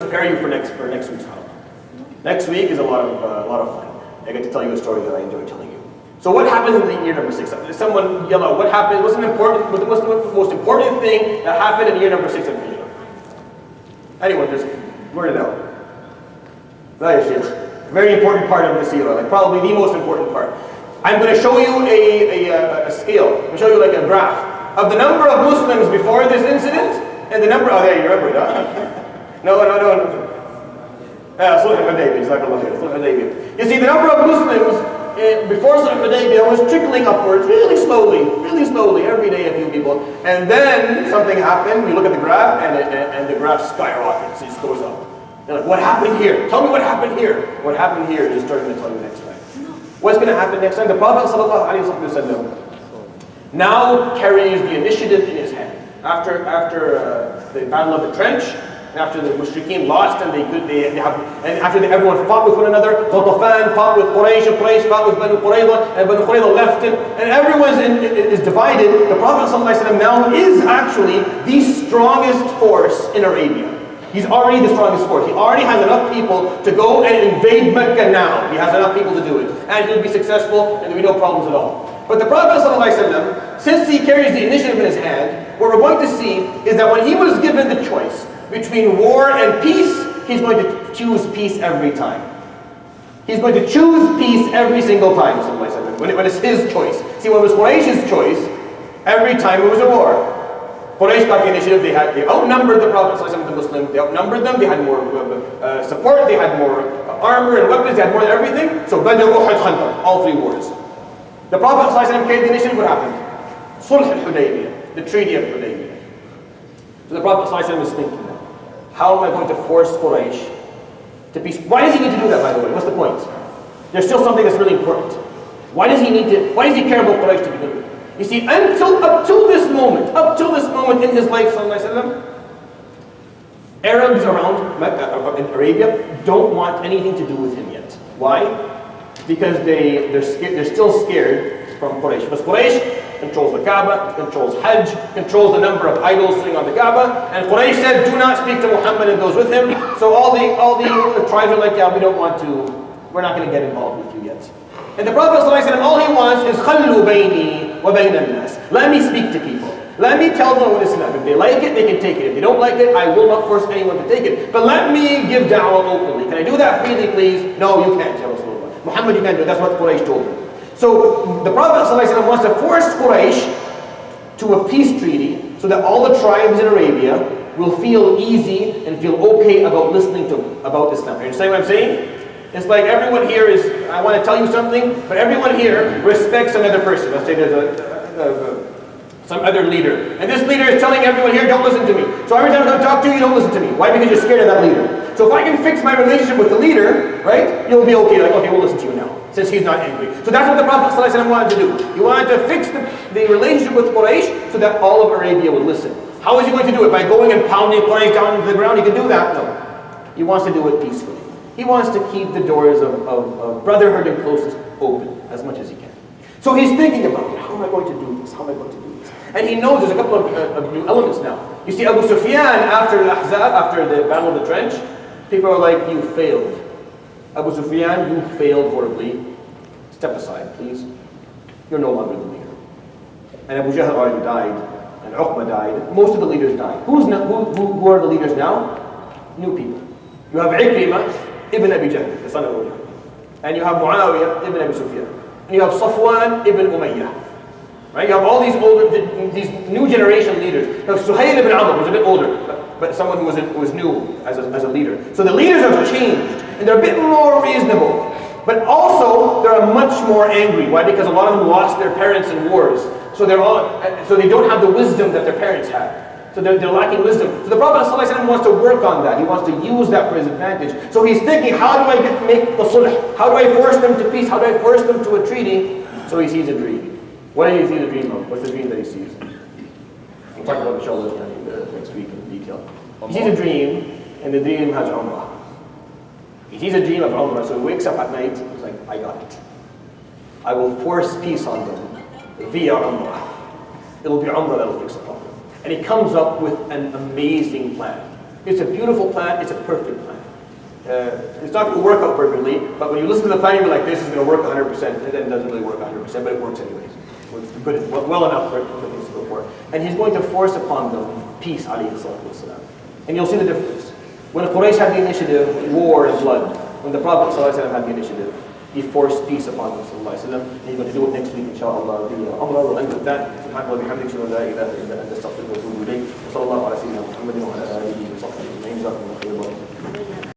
prepare you for next week's Halaqa. Next week is a lot of fun. I get to tell you a story that I enjoy telling you. So what happens in the year number 6? Someone yell out, what happened? What's the most important thing that happened in year number 6 of Hijrah? Anyone just word it out. Very important part of the Sira, like probably the most important part. I'm going to show you a scale. I'm going to show you like a graph of the number of Muslims before this incident and the number. Oh, there you remember it. Huh? No. Sulh al-Hudaybiyah. You see, the number of Muslims before Sulh al-Hudaybiyah was trickling upwards really slowly, every day a few people. And then something happened. We look at the graph, and the graph skyrockets. It just goes up. They're like, what happened here? Tell me what happened here. What happened here is starting to tell you next time. What's going to happen next time? The Prophet ﷺ now carries the initiative in his hand. After the Battle of the Trench, after the Mushrikeen lost and everyone fought with one another, Ghatafan fought with Quraysh, and Quraysh fought with Banu Qurayza, and Banu Qurayza left him, and everyone is divided. The Prophet ﷺ now is actually the strongest force in Arabia. He's already the strongest force. He already has enough people to go and invade Mecca now. He has enough people to do it. And he'll be successful, and there'll be no problems at all. But the Prophet ﷺ, since he carries the initiative in his hand, what we're going to see is that when he was given the choice between war and peace, he's going to choose peace every time. He's going to choose peace every single time, when it's his choice. See, when it was Quraysh's choice, every time it was a war. Quraysh got the initiative, they outnumbered the Prophet ﷺ, the Muslims, they outnumbered them, they had more support, they had more armor and weapons, they had more than everything. So Badr, Uhud, Khandaq, all three wars. The Prophet ﷺ carried the initiative, what happened? Sulh al-Hudaybiyah, the Treaty of Hudaybiyah. So the Prophet ﷺ was thinking, how am I going to force Quraysh to peace? Why does he need to do that, by the way? What's the point? There's still something that's really important. Why does he care about Quraysh to begin with? You see, up till this moment in his life, Arabs around Mecca, in Arabia, don't want anything to do with him yet. Why? Because they're still scared from Quraysh. Because Quraysh controls the Kaaba, controls Hajj, controls the number of idols sitting on the Kaaba, and Quraysh said, do not speak to Muhammad and those with him. So all the tribes are like, yeah, we're not going to get involved with you yet. And the Prophet ﷺ, all he wants is خَلُّوا بَيْنِي وَبَيْنَ النَّاسِ. Let me speak to people. Let me tell them what Islam. If they like it, they can take it. If they don't like it, I will not force anyone to take it. But let me give da'wah openly. Can I do that freely, please? No, you can't, Ya Rasulullah. Muhammad, you can't do it. That's what Quraysh told him. So the Prophet ﷺ wants to force Quraysh to a peace treaty so that all the tribes in Arabia will feel easy and feel okay about listening about Islam. You understand what I'm saying? It's like everyone here I want to tell you something, but everyone here respects another person. Let's say there's some other leader. And this leader is telling everyone here, don't listen to me. So every time I come talk to you, you don't listen to me. Why? Because you're scared of that leader. So if I can fix my relationship with the leader, right, you'll be okay. Like, okay, we'll listen to you now, since he's not angry. So that's what the Prophet ﷺ wanted to do. He wanted to fix the relationship with Quraysh so that all of Arabia would listen. How is he going to do it? By going and pounding Quraysh down into the ground? He can do that? No. He wants to do it peacefully. He wants to keep the doors of brotherhood and closeness open as much as he can. So he's thinking about it. How am I going to do this? How am I going to do this? And he knows there's a couple of new elements now. You see, Abu Sufyan, after Al-Ahzab, after the Battle of the Trench, people are like, you failed. Abu Sufyan, you failed horribly. Step aside, please. You're no longer the leader. And Abu Jahl already died, and Uqba died. Most of the leaders died. Who are the leaders now? New people. You have Ikrimah ibn Abi Jahl, the son of Abu Jahl. And you have Muawiyah ibn Abi Sufyan. And you have Safwan ibn Umayyah. Right? You have all these new generation leaders. You have Suhail ibn Amr, who's a bit older, but someone who was new as a leader. So the leaders have changed, and they're a bit more reasonable. But also, they're much more angry. Why? Because a lot of them lost their parents in wars. So they don't have the wisdom that their parents had. So they're lacking wisdom. So the Prophet ﷺ wants to work on that. He wants to use that for his advantage. So he's thinking, how do I make the sulh? How do I force them to peace? How do I force them to a treaty? So he sees a dream. What did he see the dream of? What's the dream that he sees? We'll talk about inshallah next week in detail. He sees a dream, and the dream has Umrah. He sees a dream of Umrah, so he wakes up at night, he's like, I got it. I will force peace on them via Umrah. It'll be Umrah that'll fix the problem. And he comes up with an amazing plan. It's a beautiful plan, it's a perfect plan. It's not going to work out perfectly, but when you listen to the plan, you're like, this is going to work 100%, and then it doesn't really work 100%, but it works anyways. It works good, well enough for things to go for. And he's going to force upon them peace, alayhi salatu wasalam. And you'll see the difference. When Quraysh had the initiative, war and blood. When the Prophet ﷺ had the initiative, he forced peace upon them, and he's going to do it next week, inshallah. The Umrah will end with that. سبحانك اللهم وبحمدك اشهد ان لا اله الا انت استغفرك واتوب اليك وصلى الله على سيدنا محمد وعلى اله وصحبه اجمعين.